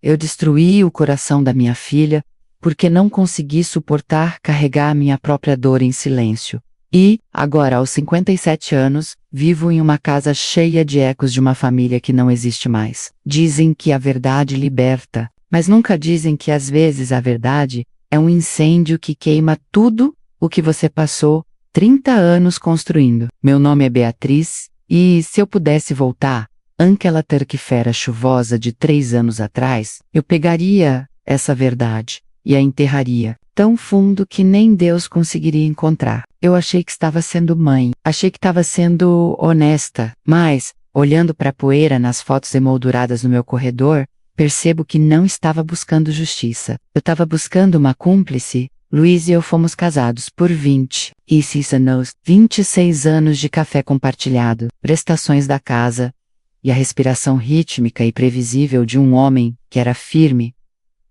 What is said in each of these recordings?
Eu destruí o coração da minha filha, porque não consegui suportar carregar a minha própria dor em silêncio. E, agora aos 57 anos, vivo em uma casa cheia de ecos de uma família que não existe mais. Dizem que a verdade liberta, mas nunca dizem que às vezes a verdade é um incêndio que queima tudo o que você passou 30 anos construindo. Meu nome é Beatriz, e se eu pudesse voltar, àquela terça-feira chuvosa de 3 anos atrás, eu pegaria essa verdade e a enterraria tão fundo que nem Deus conseguiria encontrar. Eu achei que estava sendo mãe, achei que estava sendo honesta, mas, olhando para a poeira nas fotos emolduradas no meu corredor, percebo que não estava buscando justiça. Eu estava buscando uma cúmplice. Luiz e eu fomos casados por 26 anos de café compartilhado, prestações da casa, e a respiração rítmica e previsível de um homem que era firme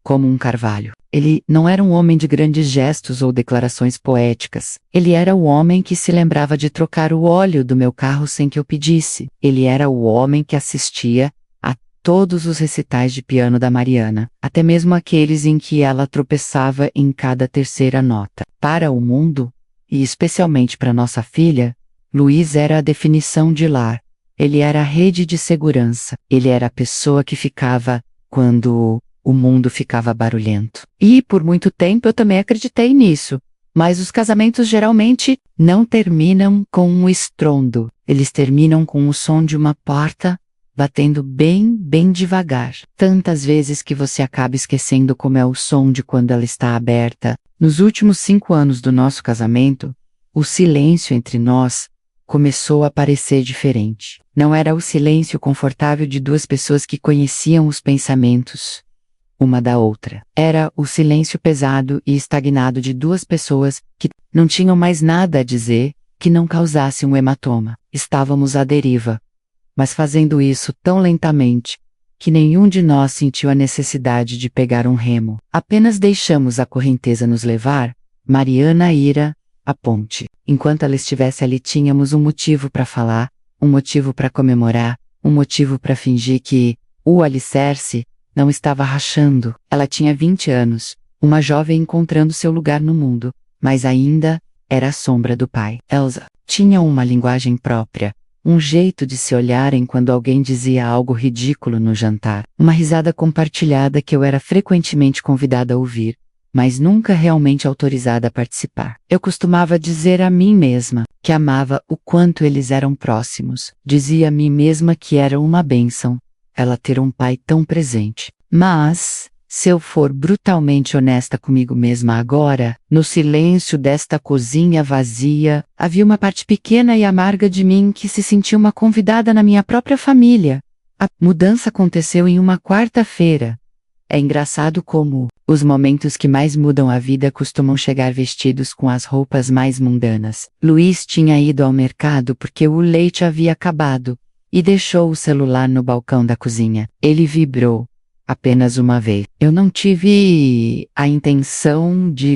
como um carvalho. Ele não era um homem de grandes gestos ou declarações poéticas. Ele era o homem que se lembrava de trocar o óleo do meu carro sem que eu pedisse. Ele era o homem que assistia a todos os recitais de piano da Mariana, até mesmo aqueles em que ela tropeçava em cada terceira nota. Para o mundo, e especialmente para nossa filha, Luiz era a definição de lar. Ele era a rede de segurança. Ele era a pessoa que ficava quando o mundo ficava barulhento. E por muito tempo eu também acreditei nisso. Mas os casamentos geralmente não terminam com um estrondo. Eles terminam com o som de uma porta batendo bem, bem devagar. Tantas vezes que você acaba esquecendo como é o som de quando ela está aberta. Nos últimos 5 anos do nosso casamento, o silêncio entre nós começou a parecer diferente. Não era o silêncio confortável de duas pessoas que conheciam os pensamentos uma da outra. Era o silêncio pesado e estagnado de duas pessoas que não tinham mais nada a dizer que não causasse um hematoma. Estávamos à deriva, mas fazendo isso tão lentamente que nenhum de nós sentiu a necessidade de pegar um remo. Apenas deixamos a correnteza nos levar. Mariana ira a ponte. Enquanto ela estivesse ali, tínhamos um motivo para falar, um motivo para comemorar, um motivo para fingir que o alicerce não estava rachando. Ela tinha 20 anos, uma jovem encontrando seu lugar no mundo, mas ainda era a sombra do pai. Elsa tinha uma linguagem própria, um jeito de se olharem quando alguém dizia algo ridículo no jantar, uma risada compartilhada que eu era frequentemente convidada a ouvir, mas nunca realmente autorizada a participar. Eu costumava dizer a mim mesma que amava o quanto eles eram próximos. Dizia a mim mesma que era uma bênção ela ter um pai tão presente. Mas, se eu for brutalmente honesta comigo mesma agora, no silêncio desta cozinha vazia, havia uma parte pequena e amarga de mim que se sentia uma convidada na minha própria família. A mudança aconteceu em uma quarta-feira. É engraçado como os momentos que mais mudam a vida costumam chegar vestidos com as roupas mais mundanas. Luiz tinha ido ao mercado porque o leite havia acabado e deixou o celular no balcão da cozinha. Ele vibrou apenas uma vez. Eu não tive a intenção de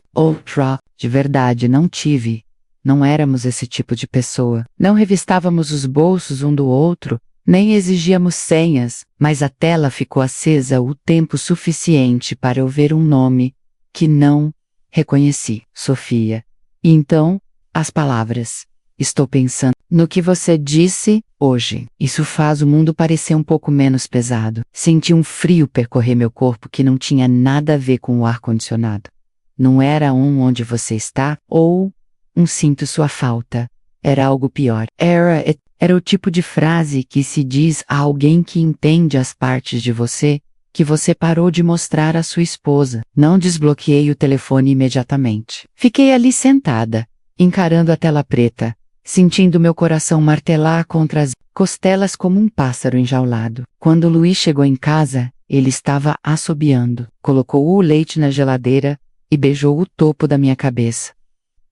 verdade não tive. Não éramos esse tipo de pessoa. Não revistávamos os bolsos um do outro, nem exigíamos senhas, mas a tela ficou acesa o tempo suficiente para eu ver um nome que não reconheci, Sofia. E então, as palavras. Estou pensando no que você disse hoje. Isso faz o mundo parecer um pouco menos pesado. Senti um frio percorrer meu corpo que não tinha nada a ver com o ar-condicionado. Não era onde você está, ou sinto sua falta. Era algo pior. Era o tipo de frase que se diz a alguém que entende as partes de você que você parou de mostrar à sua esposa. Não desbloqueei o telefone imediatamente. Fiquei ali sentada, encarando a tela preta, sentindo meu coração martelar contra as costelas como um pássaro enjaulado. Quando Luiz chegou em casa, ele estava assobiando. Colocou o leite na geladeira e beijou o topo da minha cabeça.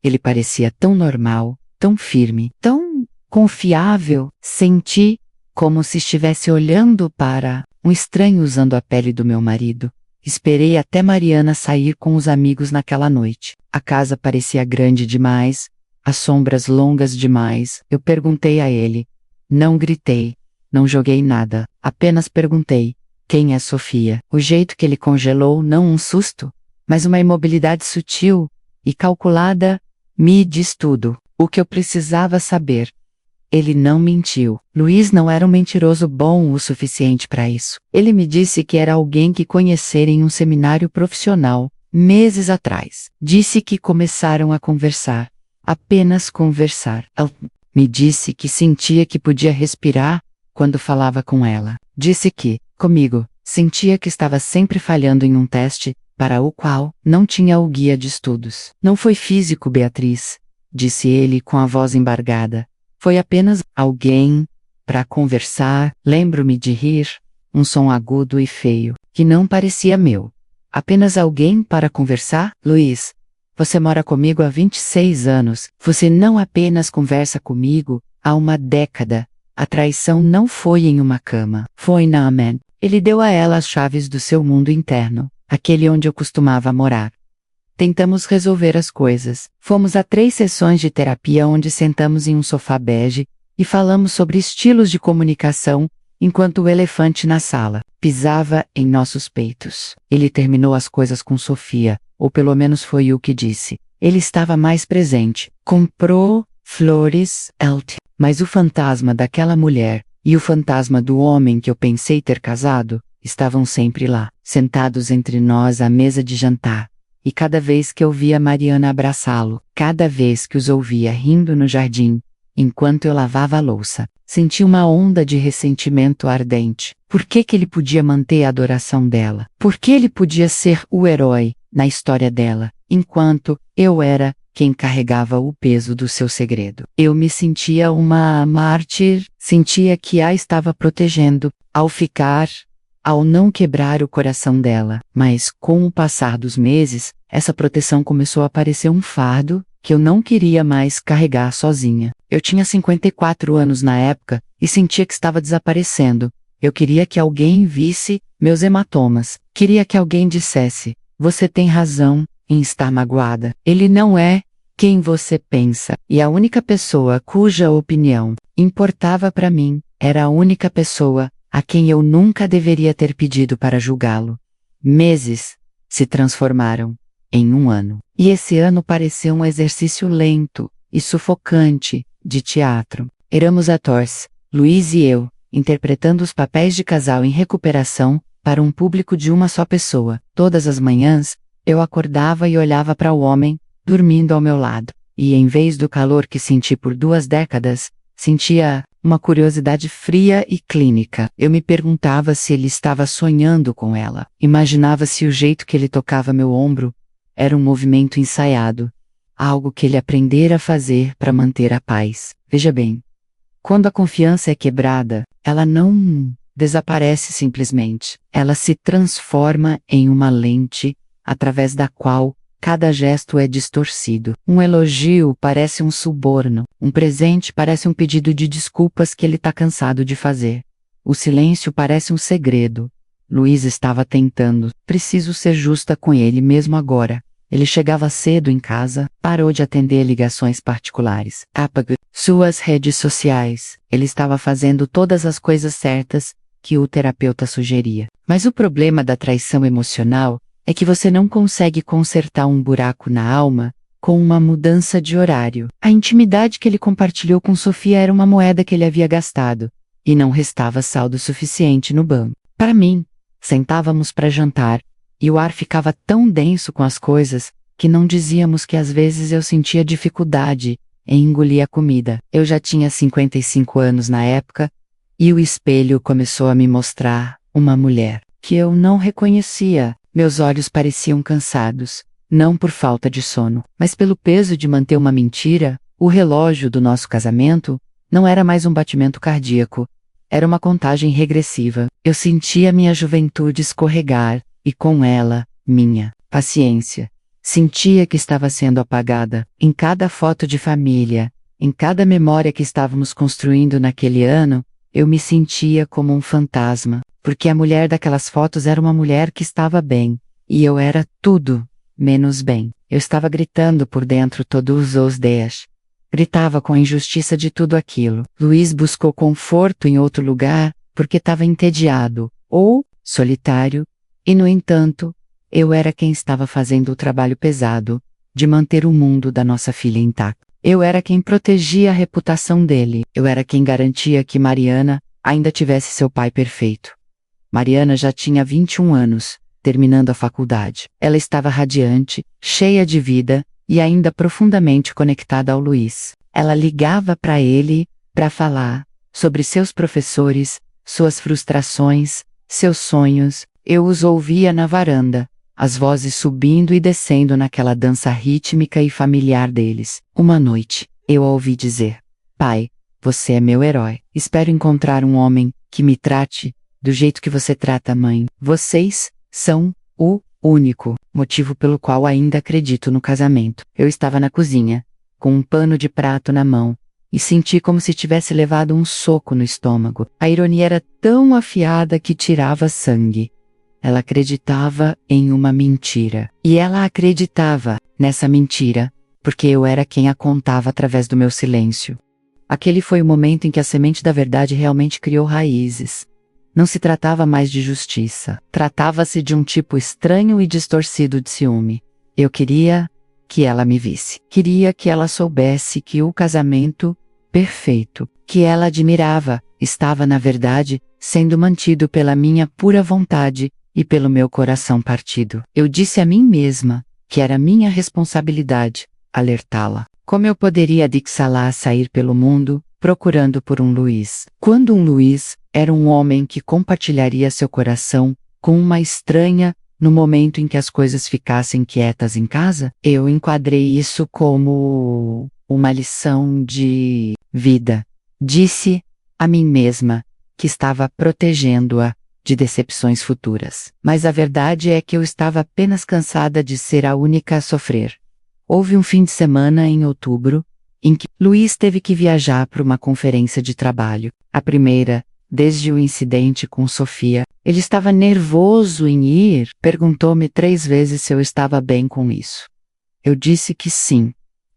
Ele parecia tão normal, tão firme, tão confiável. Senti como se estivesse olhando para um estranho usando a pele do meu marido. Esperei até Mariana sair com os amigos naquela noite. A casa parecia grande demais, as sombras longas demais. Eu perguntei a ele. Não gritei, não joguei nada, apenas perguntei. Quem é Sofia? O jeito que ele congelou, não um susto, mas uma imobilidade sutil e calculada, me diz tudo, o que eu precisava saber. Ele não mentiu. Luiz não era um mentiroso bom o suficiente para isso. Ele me disse que era alguém que conhecera em um seminário profissional, meses atrás. Disse que começaram a conversar. Apenas conversar. Ele me disse que sentia que podia respirar quando falava com ela. Disse que, comigo, sentia que estava sempre falhando em um teste, para o qual não tinha o guia de estudos. Não foi físico, Beatriz, disse ele com a voz embargada. Foi apenas alguém para conversar. Lembro-me de rir, um som agudo e feio, que não parecia meu. Apenas alguém para conversar? Luiz, você mora comigo há 26 anos. Você não apenas conversa comigo há uma década. A traição não foi em uma cama. Foi na Amen. Ele deu a ela as chaves do seu mundo interno, aquele onde eu costumava morar. Tentamos resolver as coisas. Fomos a 3 sessões de terapia onde sentamos em um sofá bege e falamos sobre estilos de comunicação, enquanto o elefante na sala pisava em nossos peitos. Ele terminou as coisas com Sofia, ou pelo menos foi o que disse. Ele estava mais presente. Comprou flores, mas o fantasma daquela mulher e o fantasma do homem que eu pensei ter casado estavam sempre lá, sentados entre nós à mesa de jantar. E cada vez que eu via Mariana abraçá-lo, cada vez que os ouvia rindo no jardim, enquanto eu lavava a louça, senti uma onda de ressentimento ardente. Por que ele podia manter a adoração dela? Por que ele podia ser o herói na história dela, enquanto eu era quem carregava o peso do seu segredo? Eu me sentia uma mártir, sentia que a estava protegendo, ao não quebrar o coração dela. Mas, com o passar dos meses, essa proteção começou a parecer um fardo que eu não queria mais carregar sozinha. Eu tinha 54 anos na época e sentia que estava desaparecendo. Eu queria que alguém visse meus hematomas. Queria que alguém dissesse: você tem razão em estar magoada. Ele não é quem você pensa. E a única pessoa cuja opinião importava para mim era a única pessoa a quem eu nunca deveria ter pedido para julgá-lo. Meses se transformaram em um ano. E esse ano pareceu um exercício lento e sufocante de teatro. Éramos atores, Luiz e eu, interpretando os papéis de casal em recuperação para um público de uma só pessoa. Todas as manhãs, eu acordava e olhava para o homem, dormindo ao meu lado. E em vez do calor que senti por 2 décadas, sentia uma curiosidade fria e clínica. Eu me perguntava se ele estava sonhando com ela. Imaginava se o jeito que ele tocava meu ombro era um movimento ensaiado, algo que ele aprendera a fazer para manter a paz. Veja bem, quando a confiança é quebrada, ela não desaparece simplesmente. Ela se transforma em uma lente através da qual cada gesto é distorcido. Um elogio parece um suborno. Um presente parece um pedido de desculpas que ele está cansado de fazer. O silêncio parece um segredo. Luiz estava tentando. Preciso ser justa com ele mesmo agora. Ele chegava cedo em casa, parou de atender ligações particulares. Apague suas redes sociais. Ele estava fazendo todas as coisas certas que o terapeuta sugeria. Mas o problema da traição emocional é que você não consegue consertar um buraco na alma com uma mudança de horário. A intimidade que ele compartilhou com Sofia era uma moeda que ele havia gastado, e não restava saldo suficiente no banco. Para mim, sentávamos para jantar, e o ar ficava tão denso com as coisas, que não dizíamos que às vezes eu sentia dificuldade em engolir a comida. Eu já tinha 55 anos na época, e o espelho começou a me mostrar uma mulher que eu não reconhecia. Meus olhos pareciam cansados, não por falta de sono, mas pelo peso de manter uma mentira. O relógio do nosso casamento não era mais um batimento cardíaco, era uma contagem regressiva. Eu sentia minha juventude escorregar, e com ela, minha paciência. Sentia que estava sendo apagada. Em cada foto de família, em cada memória que estávamos construindo naquele ano, eu me sentia como um fantasma. Porque a mulher daquelas fotos era uma mulher que estava bem, e eu era tudo menos bem. Eu estava gritando por dentro todos os dias. Gritava com a injustiça de tudo aquilo. Luiz buscou conforto em outro lugar, porque estava entediado, ou solitário, e no entanto, eu era quem estava fazendo o trabalho pesado de manter o mundo da nossa filha intacto. Eu era quem protegia a reputação dele. Eu era quem garantia que Mariana ainda tivesse seu pai perfeito. Mariana já tinha 21 anos, terminando a faculdade. Ela estava radiante, cheia de vida e ainda profundamente conectada ao Luiz. Ela ligava para ele para falar sobre seus professores, suas frustrações, seus sonhos. Eu os ouvia na varanda, as vozes subindo e descendo naquela dança rítmica e familiar deles. Uma noite, eu a ouvi dizer: "Pai, você é meu herói. Espero encontrar um homem que me trate do jeito que você trata a mãe. Vocês são o único motivo pelo qual ainda acredito no casamento." Eu estava na cozinha, com um pano de prato na mão, e senti como se tivesse levado um soco no estômago. A ironia era tão afiada que tirava sangue. Ela acreditava em uma mentira. E ela acreditava nessa mentira, porque eu era quem a contava através do meu silêncio. Aquele foi o momento em que a semente da verdade realmente criou raízes. Não se tratava mais de justiça. Tratava-se de um tipo estranho e distorcido de ciúme. Eu queria que ela me visse. Queria que ela soubesse que o casamento perfeito, que ela admirava, estava na verdade sendo mantido pela minha pura vontade e pelo meu coração partido. Eu disse a mim mesma que era minha responsabilidade alertá-la. Como eu poderia deixá-la sair pelo mundo procurando por um Luiz, quando um Luiz era um homem que compartilharia seu coração com uma estranha no momento em que as coisas ficassem quietas em casa? Eu enquadrei isso como uma lição de vida. Disse a mim mesma que estava protegendo-a de decepções futuras. Mas a verdade é que eu estava apenas cansada de ser a única a sofrer. Houve um fim de semana em outubro, em que Luiz teve que viajar para uma conferência de trabalho. A primeira, desde o incidente com Sofia. Ele estava nervoso em ir, perguntou-me 3 vezes se eu estava bem com isso. Eu disse que sim.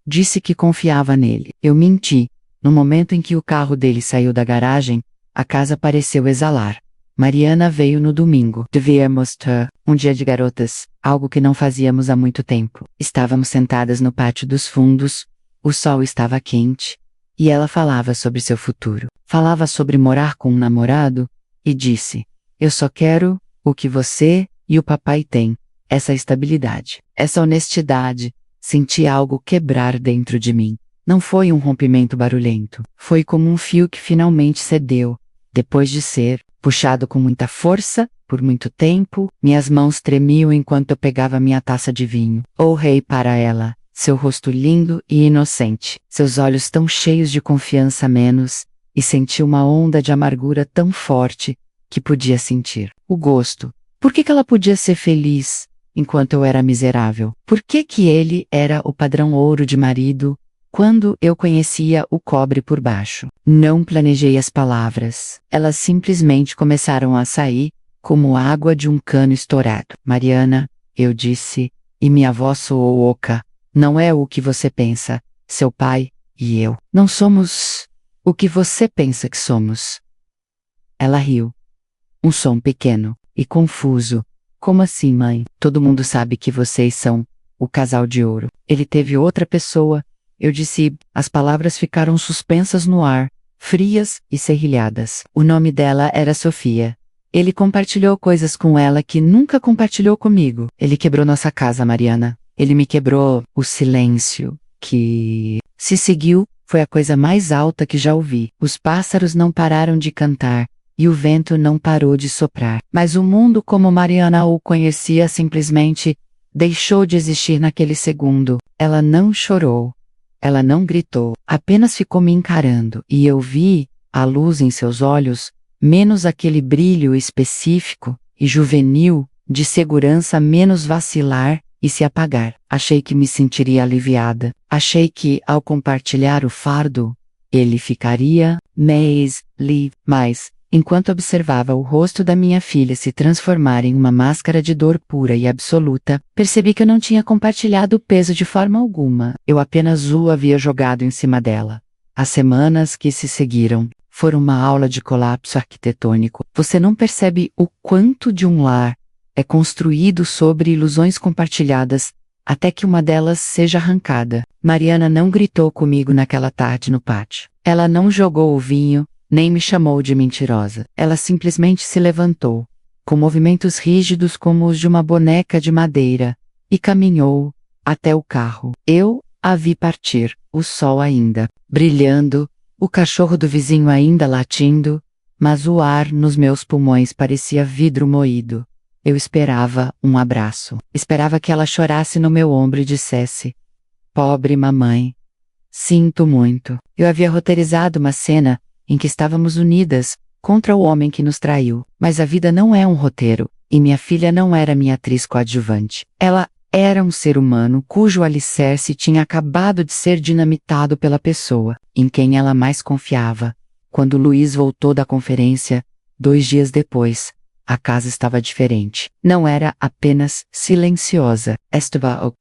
Disse que confiava nele. Eu menti. No momento em que o carro dele saiu da garagem, a casa pareceu exalar. Mariana veio no domingo. Devíamos ter um dia de garotas, algo que não fazíamos há muito tempo. Estávamos sentadas no pátio dos fundos, o sol estava quente, e ela falava sobre seu futuro. Falava sobre morar com um namorado, e disse: "Eu só quero o que você e o papai têm, essa estabilidade, essa honestidade." Senti algo quebrar dentro de mim. Não foi um rompimento barulhento. Foi como um fio que finalmente cedeu, depois de ser puxado com muita força, por muito tempo. Minhas mãos tremiam enquanto eu pegava minha taça de vinho. Olhei para ela, seu rosto lindo e inocente, seus olhos tão cheios de confiança menos, e senti uma onda de amargura tão forte que podia sentir o gosto. Por que ela podia ser feliz enquanto eu era miserável? Por que ele era o padrão ouro de marido, quando eu conhecia o cobre por baixo? Não planejei as palavras. Elas simplesmente começaram a sair, como água de um cano estourado. "Mariana", eu disse, e minha voz soou oca, "não é o que você pensa. Seu pai e eu não somos o que você pensa que somos." Ela riu. Um som pequeno e confuso. "Como assim, mãe? Todo mundo sabe que vocês são o casal de ouro." "Ele teve outra pessoa." Eu disse. As palavras ficaram suspensas no ar, frias e serrilhadas. O nome dela era Sofia. Ele compartilhou coisas com ela que nunca compartilhou comigo. Ele quebrou nossa casa, Mariana. Ele me quebrou. O silêncio que se seguiu foi a coisa mais alta que já ouvi. Os pássaros não pararam de cantar, e o vento não parou de soprar. Mas o mundo como Mariana o conhecia simplesmente deixou de existir naquele segundo. Ela não chorou. Ela não gritou. Apenas ficou me encarando, e eu vi a luz em seus olhos, menos aquele brilho específico e juvenil de segurança, menos vacilar e se apagar. Achei que me sentiria aliviada. Achei que, ao compartilhar o fardo, ele ficaria mais livre. Mas, enquanto observava o rosto da minha filha se transformar em uma máscara de dor pura e absoluta, percebi que eu não tinha compartilhado o peso de forma alguma. Eu apenas o havia jogado em cima dela. As semanas que se seguiram fora uma aula de colapso arquitetônico. Você não percebe o quanto de um lar é construído sobre ilusões compartilhadas, até que uma delas seja arrancada. Mariana não gritou comigo naquela tarde no pátio. Ela não jogou o vinho, nem me chamou de mentirosa. Ela simplesmente se levantou, com movimentos rígidos como os de uma boneca de madeira, e caminhou até o carro. Eu a vi partir, o sol ainda brilhando, o cachorro do vizinho ainda latindo, mas o ar nos meus pulmões parecia vidro moído. Eu esperava um abraço. Esperava que ela chorasse no meu ombro e dissesse: "Pobre mamãe, sinto muito." Eu havia roteirizado uma cena em que estávamos unidas contra o homem que nos traiu. Mas a vida não é um roteiro, e minha filha não era minha atriz coadjuvante. Ela era um ser humano cujo alicerce tinha acabado de ser dinamitado pela pessoa em quem ela mais confiava. Quando Luiz voltou da conferência, 2 dias depois, a casa estava diferente. Não era apenas silenciosa.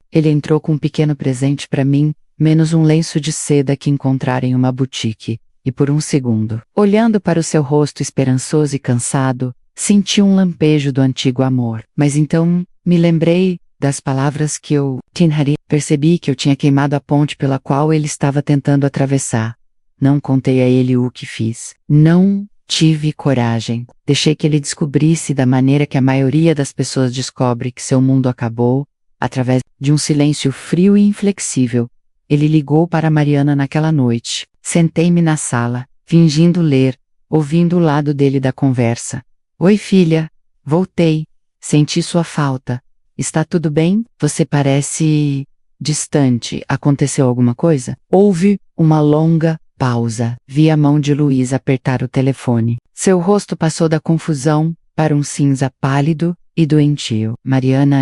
Ele entrou com um pequeno presente para mim, menos um lenço de seda que encontrara em uma boutique. E por um segundo, olhando para o seu rosto esperançoso e cansado, senti um lampejo do antigo amor. Mas então, me lembrei das palavras que eu tinha. Percebi que eu tinha queimado a ponte pela qual ele estava tentando atravessar. Não contei a ele o que fiz. Não tive coragem. Deixei que ele descobrisse da maneira que a maioria das pessoas descobre que seu mundo acabou, através de um silêncio frio e inflexível. Ele ligou para Mariana naquela noite. Sentei-me na sala, fingindo ler, ouvindo o lado dele da conversa. "Oi, filha. Voltei. Senti sua falta. Está tudo bem? Você parece distante. Aconteceu alguma coisa?" Houve uma longa pausa. Vi a mão de Luiz apertar o telefone. Seu rosto passou da confusão para um cinza pálido e doentio. "Mariana,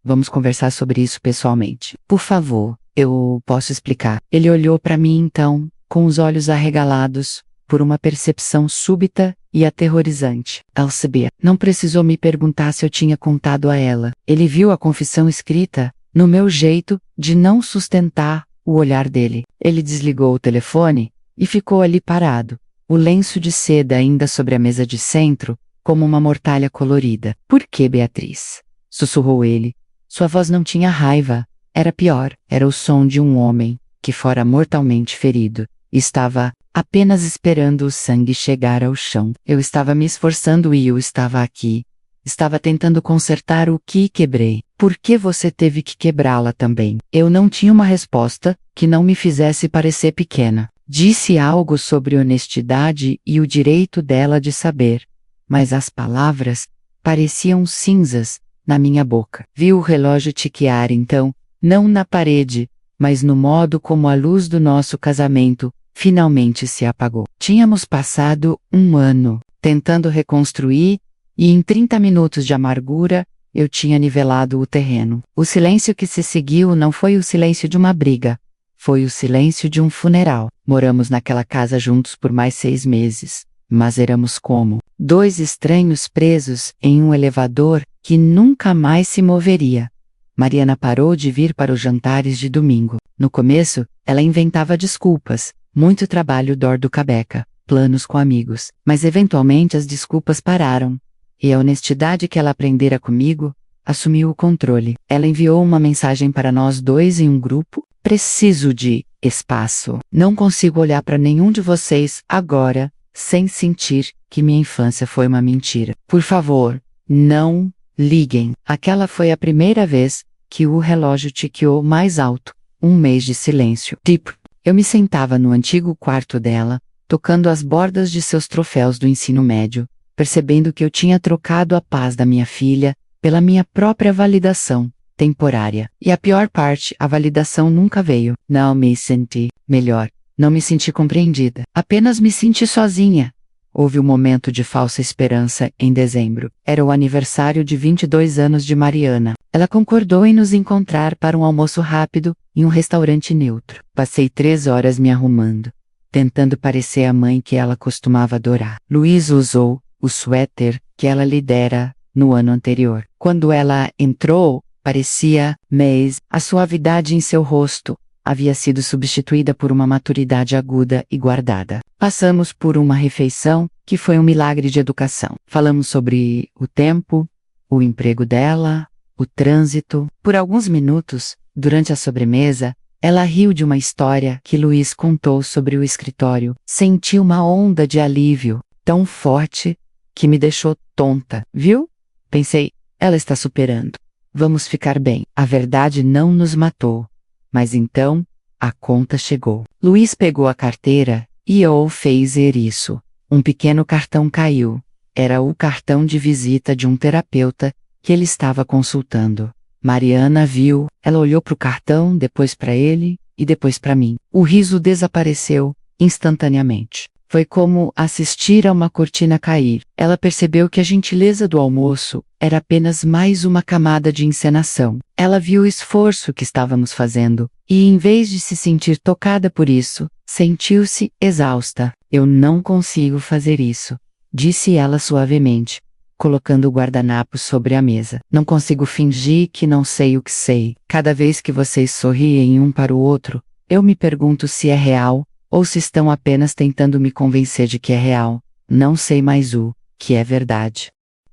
vamos conversar sobre isso pessoalmente. Por favor, eu posso explicar." Ele olhou para mim então, com os olhos arregalados, por uma percepção súbita e aterrorizante. Elcebia não precisou me perguntar se eu tinha contado a ela. Ele viu a confissão escrita no meu jeito de não sustentar o olhar dele. Ele desligou o telefone e ficou ali parado, o lenço de seda ainda sobre a mesa de centro, como uma mortalha colorida. "Por que, Beatriz?" sussurrou ele. Sua voz não tinha raiva. Era pior. Era o som de um homem que fora mortalmente ferido. Estava apenas esperando o sangue chegar ao chão. Eu estava me esforçando e eu estava aqui. Estava tentando consertar o que quebrei. "Por que você teve que quebrá-la também?" Eu não tinha uma resposta que não me fizesse parecer pequena. Disse algo sobre honestidade e o direito dela de saber, mas as palavras pareciam cinzas na minha boca. Vi o relógio tiquear então, não na parede, mas no modo como a luz do nosso casamento finalmente se apagou. Tínhamos passado 1 ano tentando reconstruir, e em 30 minutos de amargura, eu tinha nivelado o terreno. O silêncio que se seguiu não foi o silêncio de uma briga, foi o silêncio de um funeral. Moramos naquela casa juntos por mais 6 meses, mas éramos como 2 estranhos presos em um elevador que nunca mais se moveria. Mariana parou de vir para os jantares de domingo. No começo, ela inventava desculpas, muito trabalho dor do cabeca, planos com amigos, mas eventualmente as desculpas pararam. E a honestidade que ela aprendera comigo assumiu o controle. Ela enviou uma mensagem para nós 2 em um grupo: "Preciso de espaço. Não consigo olhar para nenhum de vocês agora sem sentir que minha infância foi uma mentira. Por favor, não liguem." Aquela foi a primeira vez que o relógio tiqueou mais alto. 1 mês de silêncio. Eu me sentava no antigo quarto dela, tocando as bordas de seus troféus do ensino médio, percebendo que eu tinha trocado a paz da minha filha pela minha própria validação temporária. E a pior parte, a validação nunca veio. Não me senti melhor. Não me senti compreendida. Apenas me senti sozinha. Houve um momento de falsa esperança em dezembro. Era o aniversário de 22 anos de Mariana. Ela concordou em nos encontrar para um almoço rápido em um restaurante neutro. Passei 3 horas me arrumando, tentando parecer a mãe que ela costumava adorar. Luiz usou o suéter que ela lhe dera no ano anterior. Quando ela entrou, parecia mês. A suavidade em seu rosto havia sido substituída por uma maturidade aguda e guardada. Passamos por uma refeição que foi um milagre de educação. Falamos sobre o tempo, o emprego dela, o trânsito. Por alguns minutos, durante a sobremesa, ela riu de uma história que Luiz contou sobre o escritório. Senti uma onda de alívio tão forte que me deixou tonta. Viu? Pensei, ela está superando. Vamos ficar bem. A verdade não nos matou. Mas então, a conta chegou. Luiz pegou a carteira e eu fez isso. Um pequeno cartão caiu. Era o cartão de visita de um terapeuta que ele estava consultando. Mariana viu, ela olhou para o cartão, depois para ele e depois para mim. O riso desapareceu instantaneamente. Foi como assistir a uma cortina cair. Ela percebeu que a gentileza do almoço era apenas mais uma camada de encenação. Ela viu o esforço que estávamos fazendo e, em vez de se sentir tocada por isso, sentiu-se exausta. Eu não consigo fazer isso, disse ela suavemente, colocando o guardanapo sobre a mesa. Não consigo fingir que não sei o que sei. Cada vez que vocês sorriem um para o outro, eu me pergunto se é real, ou se estão apenas tentando me convencer de que é real. Não sei mais o que é verdade.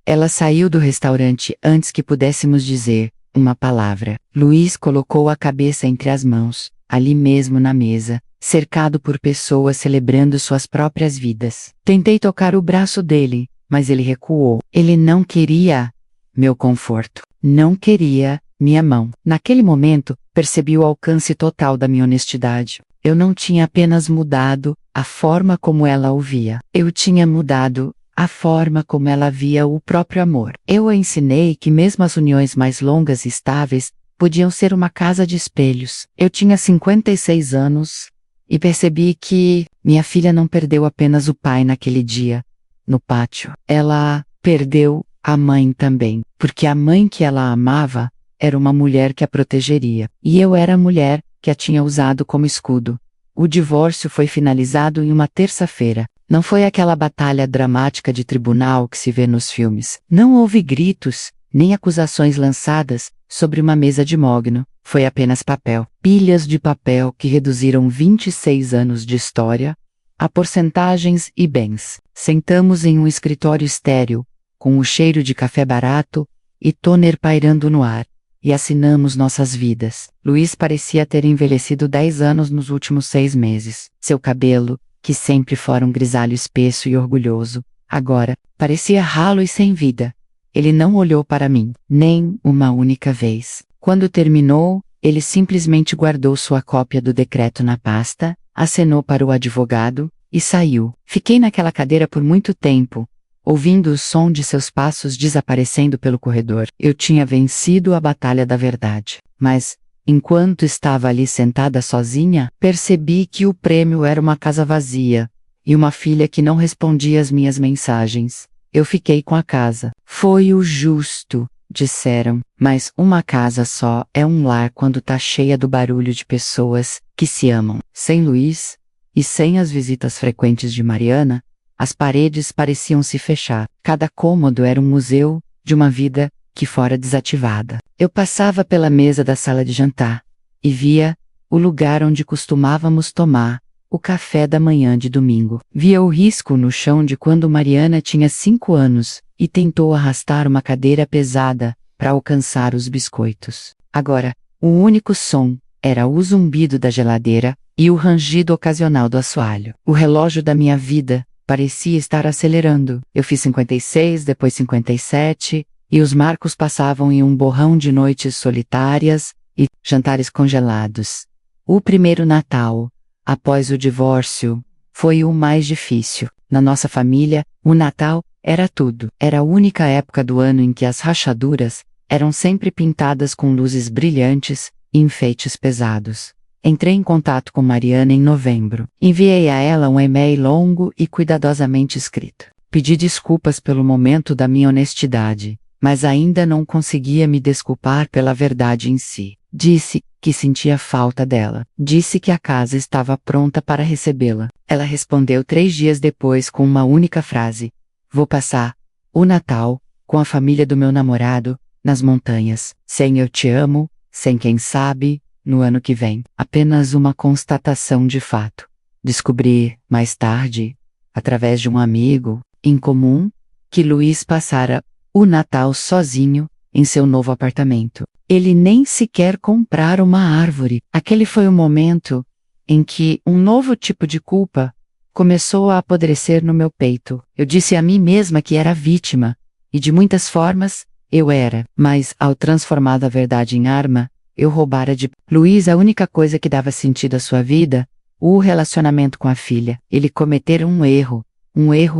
Ela saiu do restaurante antes que pudéssemos dizer uma palavra. Luiz colocou a cabeça entre as mãos, ali mesmo na mesa, cercado por pessoas celebrando suas próprias vidas. Tentei tocar o braço dele, mas ele recuou. Ele não queria meu conforto. Não queria minha mão. Naquele momento, percebi o alcance total da minha honestidade. Eu não tinha apenas mudado a forma como ela o via. Eu tinha mudado a forma como ela via o próprio amor. Eu a ensinei que mesmo as uniões mais longas e estáveis podiam ser uma casa de espelhos. Eu tinha 56 anos e percebi que minha filha não perdeu apenas o pai naquele dia, no pátio. Ela perdeu a mãe também, porque a mãe que ela amava era uma mulher que a protegeria. E eu era a mulher que a tinha usado como escudo. O divórcio foi finalizado em uma terça-feira. Não foi aquela batalha dramática de tribunal que se vê nos filmes. Não houve gritos, nem acusações lançadas sobre uma mesa de mogno. Foi apenas papel. Pilhas de papel que reduziram 26 anos de história a porcentagens e bens. Sentamos em um escritório estéril, com o cheiro de café barato e toner pairando no ar. E assinamos nossas vidas. Luiz parecia ter envelhecido 10 anos nos últimos 6 meses. Seu cabelo, que sempre fora um grisalho espesso e orgulhoso, agora parecia ralo e sem vida. Ele não olhou para mim, nem uma única vez. Quando terminou, ele simplesmente guardou sua cópia do decreto na pasta, acenou para o advogado e saiu. Fiquei naquela cadeira por muito tempo, ouvindo o som de seus passos desaparecendo pelo corredor. Eu tinha vencido a batalha da verdade. Mas, enquanto estava ali sentada sozinha, percebi que o prêmio era uma casa vazia e uma filha que não respondia às minhas mensagens. Eu fiquei com a casa. Foi o justo, disseram, mas uma casa só é um lar quando tá cheia do barulho de pessoas que se amam. Sem Luiz, e sem as visitas frequentes de Mariana, as paredes pareciam se fechar. Cada cômodo era um museu de uma vida que fora desativada. Eu passava pela mesa da sala de jantar e via o lugar onde costumávamos tomar o café da manhã de domingo. Via o risco no chão de quando Mariana tinha 5 anos e tentou arrastar uma cadeira pesada para alcançar os biscoitos. Agora, o único som era o zumbido da geladeira e o rangido ocasional do assoalho. O relógio da minha vida parecia estar acelerando. Eu fiz 56, depois 57, e os marcos passavam em um borrão de noites solitárias e jantares congelados. O primeiro Natal, após o divórcio, foi o mais difícil. Na nossa família, o Natal era tudo. Era a única época do ano em que as rachaduras eram sempre pintadas com luzes brilhantes e enfeites pesados. Entrei em contato com Mariana em novembro. Enviei a ela um e-mail longo e cuidadosamente escrito. Pedi desculpas pelo momento da minha honestidade, mas ainda não conseguia me desculpar pela verdade em si. Disse que sentia falta dela. Disse que a casa estava pronta para recebê-la. Ela respondeu 3 dias depois com uma única frase: "Vou passar o Natal com a família do meu namorado nas montanhas, sem eu te amo, sem quem sabe, no ano que vem." Apenas uma constatação de fato. Descobri, mais tarde, através de um amigo em comum, que Luiz passara o Natal sozinho em seu novo apartamento. Ele nem sequer comprara uma árvore. Aquele foi o momento em que um novo tipo de culpa começou a apodrecer no meu peito. Eu disse a mim mesma que era vítima, e de muitas formas, eu era. Mas, ao transformar a verdade em arma, eu roubara de Luiz a única coisa que dava sentido à sua vida, o relacionamento com a filha. Ele cometera um erro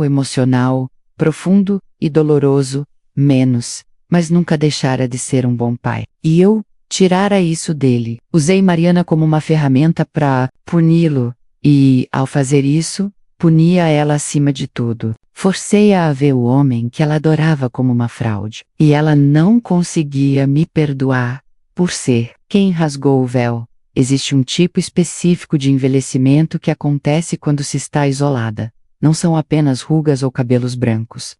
emocional, profundo e doloroso, mas nunca deixara de ser um bom pai. E eu tirara isso dele. Usei Mariana como uma ferramenta para puni-lo, e, ao fazer isso, punia ela acima de tudo. Forcei-a a ver o homem que ela adorava como uma fraude. E ela não conseguia me perdoar por ser quem rasgou o véu. Existe um tipo específico de envelhecimento que acontece quando se está isolada. Não são apenas rugas ou cabelos brancos.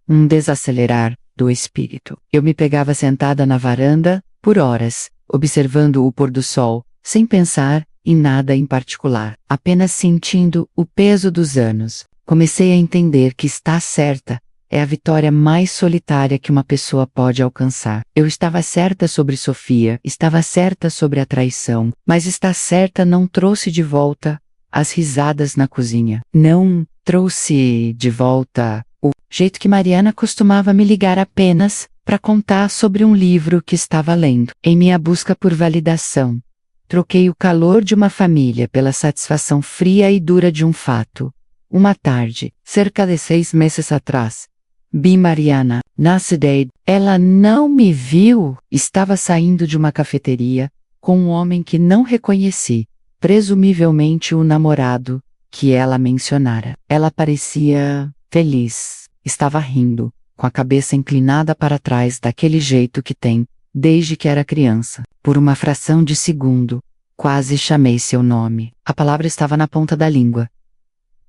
Um desacelerar do espírito. Eu me pegava sentada na varanda, por horas, observando o pôr do sol, sem pensar em nada em particular, apenas sentindo o peso dos anos. Comecei a entender que estar certa é a vitória mais solitária que uma pessoa pode alcançar. Eu estava certa sobre Sofia, estava certa sobre a traição, mas estar certa não trouxe de volta as risadas na cozinha. Não trouxe de volta o jeito que Mariana costumava me ligar apenas para contar sobre um livro que estava lendo. Em minha busca por validação, troquei o calor de uma família pela satisfação fria e dura de um fato. Uma tarde, cerca de 6 meses atrás, vi Mariana na cidade. Ela não me viu. Estava saindo de uma cafeteria com um homem que não reconheci, presumivelmente o namorado que ela mencionara. Ela parecia feliz. Estava rindo, com a cabeça inclinada para trás daquele jeito que tem, desde que era criança. Por uma fração de segundo, quase chamei seu nome. A palavra estava na ponta da língua.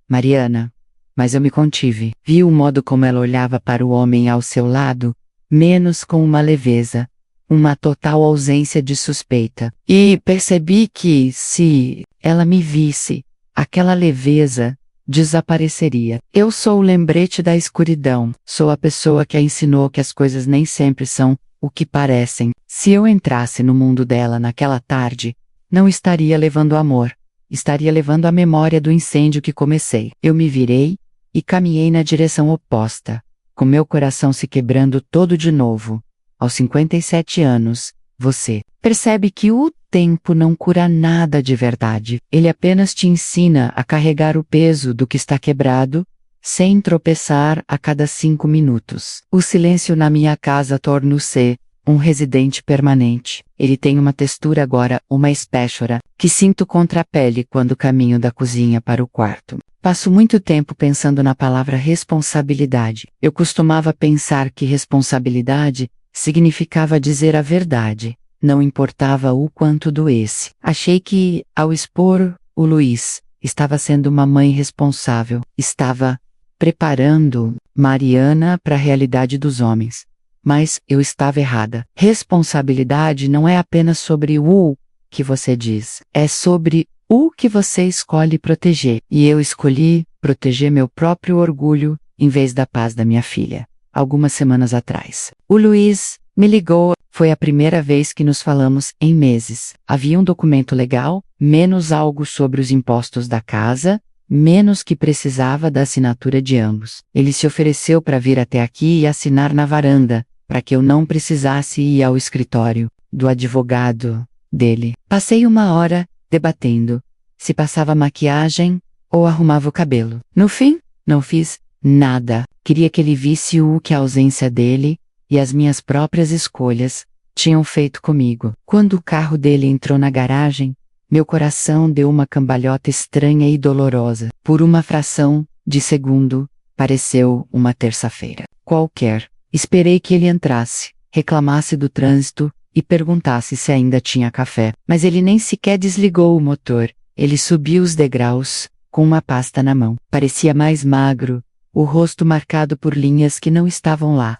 Mariana. Mas eu me contive. Vi o modo como ela olhava para o homem ao seu lado, menos com uma leveza, uma total ausência de suspeita. E percebi que, se ela me visse, aquela leveza desapareceria. Eu sou o lembrete da escuridão. Sou a pessoa que a ensinou que as coisas nem sempre são o que parecem. Se eu entrasse no mundo dela naquela tarde, não estaria levando amor. Estaria levando a memória do incêndio que comecei. Eu me virei e caminhei na direção oposta, com meu coração se quebrando todo de novo. Aos 57 anos, você percebe que o tempo não cura nada de verdade. Ele apenas te ensina a carregar o peso do que está quebrado, sem tropeçar a cada 5 minutos. O silêncio na minha casa torna-se um residente permanente. Ele tem uma textura agora, uma espessura, que sinto contra a pele quando caminho da cozinha para o quarto. Passo muito tempo pensando na palavra responsabilidade. Eu costumava pensar que responsabilidade significava dizer a verdade, não importava o quanto doesse. Achei que, ao expor o Luiz, estava sendo uma mãe responsável, estava preparando Mariana para a realidade dos homens. Mas eu estava errada. Responsabilidade não é apenas sobre o que você diz, é sobre o que você escolhe proteger. E eu escolhi proteger meu próprio orgulho em vez da paz da minha filha. Algumas semanas atrás, o Luiz me ligou. Foi a primeira vez que nos falamos em meses. Havia um documento legal, menos algo sobre os impostos da casa, menos que precisava da assinatura de ambos. Ele se ofereceu para vir até aqui e assinar na varanda, para que eu não precisasse ir ao escritório do advogado dele. Passei 1 hora debatendo se passava maquiagem ou arrumava o cabelo. No fim, não fiz nada. Queria que ele visse o que a ausência dele e as minhas próprias escolhas tinham feito comigo. Quando o carro dele entrou na garagem, meu coração deu uma cambalhota estranha e dolorosa. Por uma fração de segundo, pareceu uma terça-feira qualquer. Esperei que ele entrasse, reclamasse do trânsito e perguntasse se ainda tinha café. Mas ele nem sequer desligou o motor. Ele subiu os degraus, com uma pasta na mão. Parecia mais magro, o rosto marcado por linhas que não estavam lá.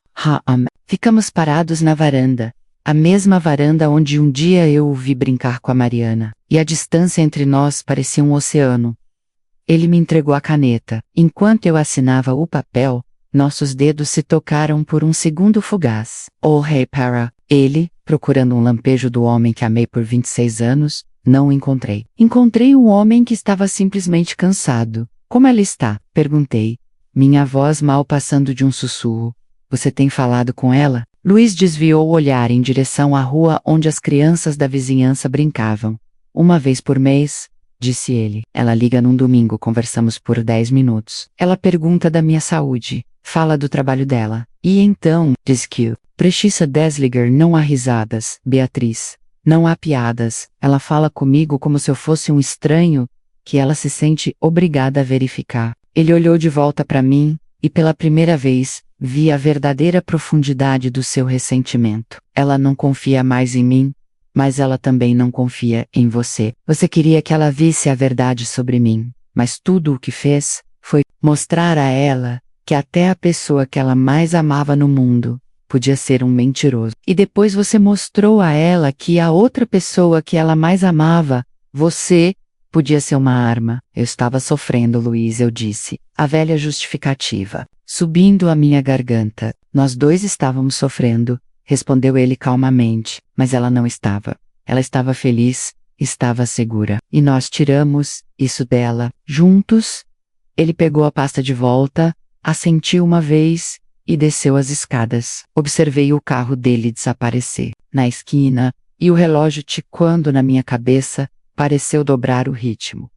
Ficamos parados na varanda, A mesma varanda onde um dia eu o vi brincar com a Mariana, e a distância entre nós parecia um oceano. Ele me entregou a caneta. Enquanto eu assinava o papel, nossos dedos se tocaram por um segundo fugaz. Oh, hey, para! Ele, procurando um lampejo do homem que amei por 26 anos, não o encontrei. Encontrei um homem que estava simplesmente cansado. Como ela está? Perguntei. Minha voz mal passando de um sussurro. Você tem falado com ela? Luiz desviou o olhar em direção à rua onde as crianças da vizinhança brincavam. Uma vez por mês, disse ele. Ela liga num domingo, conversamos por 10 minutos. Ela pergunta da minha saúde. Fala do trabalho dela. E então, diz que precisa desligar, não há risadas, Beatriz. Não há piadas. Ela fala comigo como se eu fosse um estranho, que ela se sente obrigada a verificar. Ele olhou de volta para mim, e pela primeira vez, vi a verdadeira profundidade do seu ressentimento. Ela não confia mais em mim, mas ela também não confia em você. Você queria que ela visse a verdade sobre mim, mas tudo o que fez foi mostrar a ela que até a pessoa que ela mais amava no mundo podia ser um mentiroso. E depois você mostrou a ela que a outra pessoa que ela mais amava, você, podia ser uma arma. Eu estava sofrendo, Luiz, eu disse. A velha justificativa, subindo a minha garganta. Nós dois estávamos sofrendo, respondeu ele calmamente, mas ela não estava. Ela estava feliz, estava segura. E nós tiramos isso dela, juntos. Ele pegou a pasta de volta, assentiu uma vez e desceu as escadas. Observei o carro dele desaparecer na esquina e o relógio ticando na minha cabeça pareceu dobrar o ritmo.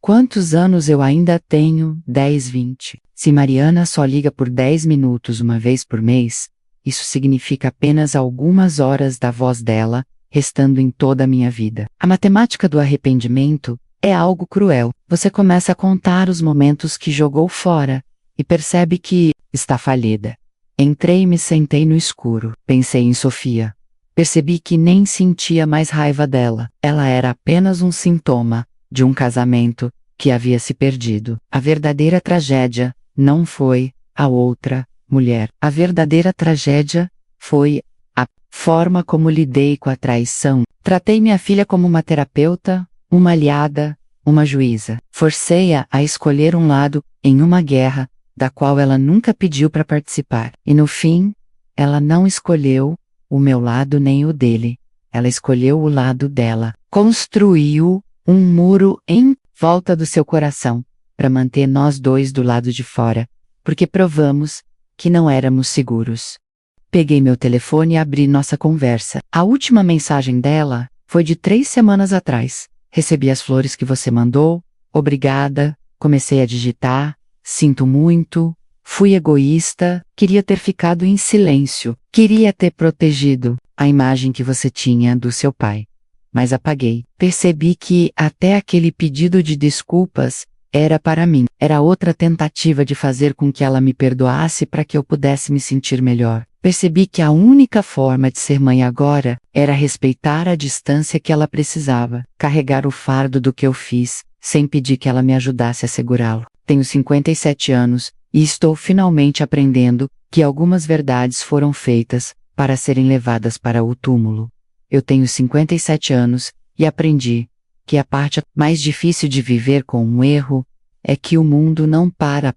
Quantos anos eu ainda tenho? 10, 20. Se Mariana só liga por 10 minutos uma vez por mês, isso significa apenas algumas horas da voz dela, restando em toda a minha vida. A matemática do arrependimento é algo cruel. Você começa a contar os momentos que jogou fora e percebe que está falida. Entrei e me sentei no escuro. Pensei em Sofia. Percebi que nem sentia mais raiva dela. Ela era apenas um sintoma de um casamento que havia se perdido. A verdadeira tragédia não foi a outra mulher. A verdadeira tragédia foi a forma como lidei com a traição. Tratei minha filha como uma terapeuta, uma aliada, uma juíza. Forcei-a a escolher um lado em uma guerra da qual ela nunca pediu para participar. E no fim, ela não escolheu o meu lado nem o dele. Ela escolheu o lado dela. Construiu um muro em volta do seu coração, para manter nós dois do lado de fora, porque provamos que não éramos seguros. Peguei meu telefone e abri nossa conversa. A última mensagem dela foi de 3 semanas atrás. Recebi as flores que você mandou, obrigada, comecei a digitar, sinto muito, fui egoísta, queria ter ficado em silêncio, queria ter protegido a imagem que você tinha do seu pai. Mas apaguei. Percebi que até aquele pedido de desculpas era para mim. Era outra tentativa de fazer com que ela me perdoasse para que eu pudesse me sentir melhor. Percebi que a única forma de ser mãe agora era respeitar a distância que ela precisava, carregar o fardo do que eu fiz, sem pedir que ela me ajudasse a segurá-lo. Tenho 57 anos e estou finalmente aprendendo que algumas verdades foram feitas para serem levadas para o túmulo. Eu tenho 57 anos e aprendi que a parte mais difícil de viver com um erro é que o mundo não para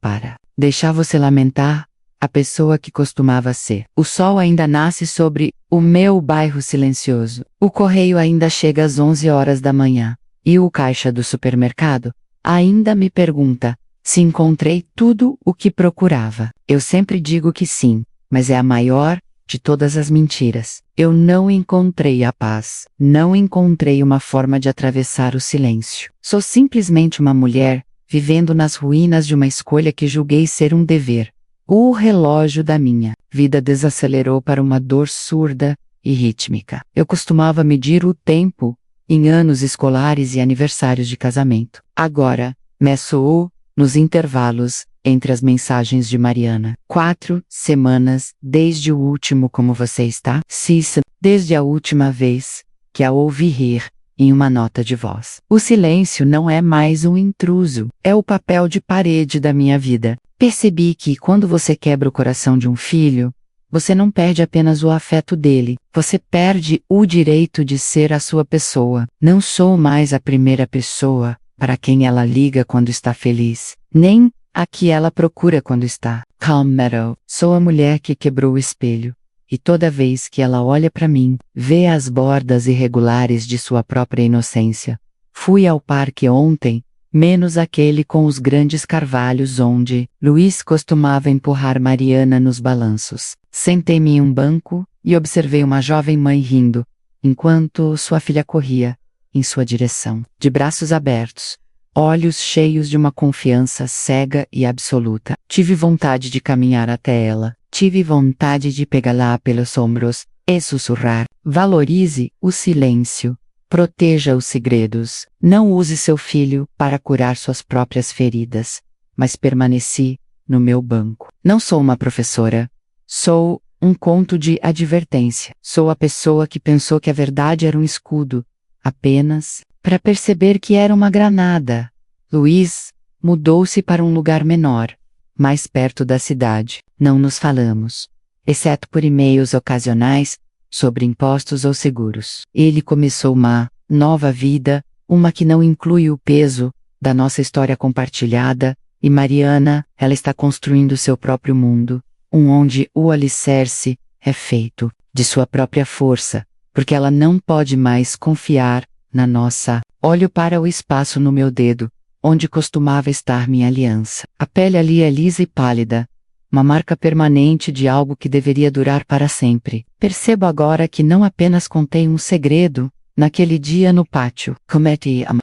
deixar você lamentar a pessoa que costumava ser. O sol ainda nasce sobre o meu bairro silencioso. O correio ainda chega às 11 horas da manhã. E o caixa do supermercado ainda me pergunta se encontrei tudo o que procurava. Eu sempre digo que sim, mas é a maior de todas as mentiras. Eu não encontrei a paz. Não encontrei uma forma de atravessar o silêncio. Sou simplesmente uma mulher vivendo nas ruínas de uma escolha que julguei ser um dever. O relógio da minha vida desacelerou para uma dor surda e rítmica. Eu costumava medir o tempo em anos escolares e aniversários de casamento. Agora, meço-o nos intervalos entre as mensagens de Mariana. 4 semanas desde o último como você está? Cissa, desde a última vez que a ouvi rir em uma nota de voz. O silêncio não é mais um intruso, é o papel de parede da minha vida. Percebi que quando você quebra o coração de um filho, você não perde apenas o afeto dele, você perde o direito de ser a sua pessoa. Não sou mais a primeira pessoa para quem ela liga quando está feliz, nem a que ela procura quando está. Calm Meadow. Sou a mulher que quebrou o espelho. E toda vez que ela olha para mim, vê as bordas irregulares de sua própria inocência. Fui ao parque ontem, menos aquele com os grandes carvalhos onde Luiz costumava empurrar Mariana nos balanços. Sentei-me em um banco e observei uma jovem mãe rindo, enquanto sua filha corria em sua direção, de braços abertos, olhos cheios de uma confiança cega e absoluta. Tive vontade de caminhar até ela, tive vontade de pegá-la pelos ombros e sussurrar: valorize o silêncio. Proteja os segredos. Não use seu filho para curar suas próprias feridas. Mas permaneci no meu banco. Não sou uma professora. Sou um conto de advertência. Sou a pessoa que pensou que a verdade era um escudo, apenas para perceber que era uma granada. Luiz mudou-se para um lugar menor, mais perto da cidade. Não nos falamos, exceto por e-mails ocasionais sobre impostos ou seguros. Ele começou uma nova vida, uma que não inclui o peso da nossa história compartilhada, e Mariana, ela está construindo seu próprio mundo, onde o alicerce é feito de sua própria força, porque ela não pode mais confiar na nossa. Olho para o espaço no meu dedo, onde costumava estar minha aliança. A pele ali é lisa e pálida, uma marca permanente de algo que deveria durar para sempre. Percebo agora que não apenas contei um segredo naquele dia no pátio. Cometi a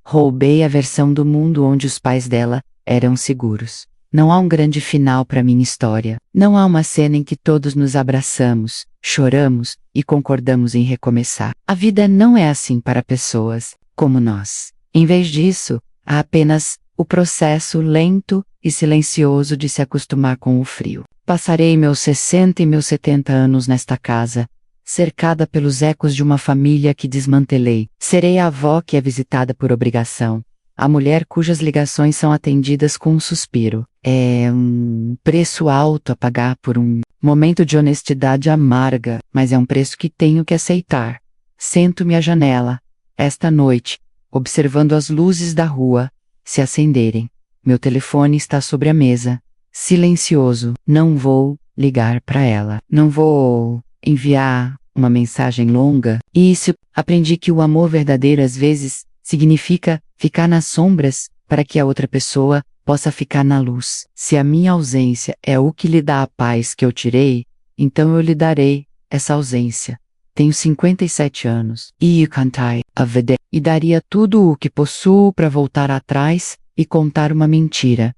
roubei a versão do mundo onde os pais dela eram seguros. Não há um grande final para minha história. Não há uma cena em que todos nos abraçamos, choramos e concordamos em recomeçar. A vida não é assim para pessoas como nós. Em vez disso, há apenas o processo lento e silencioso de se acostumar com o frio. Passarei meus 60 e meus 70 anos nesta casa, cercada pelos ecos de uma família que desmantelei. Serei a avó que é visitada por obrigação, a mulher cujas ligações são atendidas com um suspiro. É um preço alto a pagar por um momento de honestidade amarga, mas é um preço que tenho que aceitar. Sento-me à janela, esta noite, observando as luzes da rua se acenderem. Meu telefone está sobre a mesa, silencioso. Não vou ligar para ela. Não vou enviar uma mensagem longa. Isso, aprendi que o amor verdadeiro às vezes significa ficar nas sombras para que a outra pessoa possa ficar na luz. Se a minha ausência é o que lhe dá a paz que eu tirei, então eu lhe darei essa ausência. Tenho 57 anos e cantai a vida e daria tudo o que possuo para voltar atrás e contar uma mentira.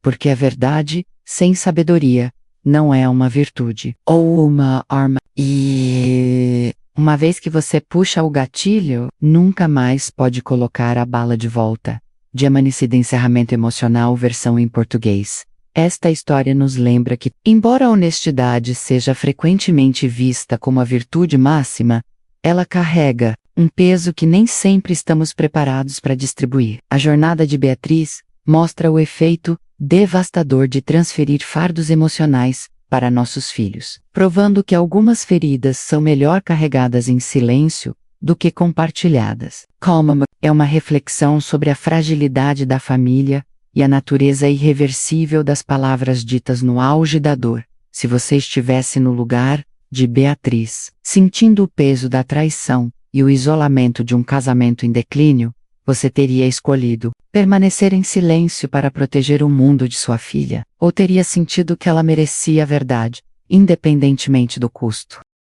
Porque a verdade, sem sabedoria, não é uma virtude ou uma arma. E uma vez que você puxa o gatilho, nunca mais pode colocar a bala de volta. Diamanecido Encerramento Emocional, versão em português. Esta história nos lembra que, embora a honestidade seja frequentemente vista como a virtude máxima, ela carrega um peso que nem sempre estamos preparados para distribuir. A jornada de Beatriz mostra o efeito devastador de transferir fardos emocionais para nossos filhos, provando que algumas feridas são melhor carregadas em silêncio do que compartilhadas. Calma é uma reflexão sobre a fragilidade da família e a natureza irreversível das palavras ditas no auge da dor. Se você estivesse no lugar de Beatriz, sentindo o peso da traição e o isolamento de um casamento em declínio, você teria escolhido permanecer em silêncio para proteger o mundo de sua filha, ou teria sentido que ela merecia a verdade, independentemente do custo?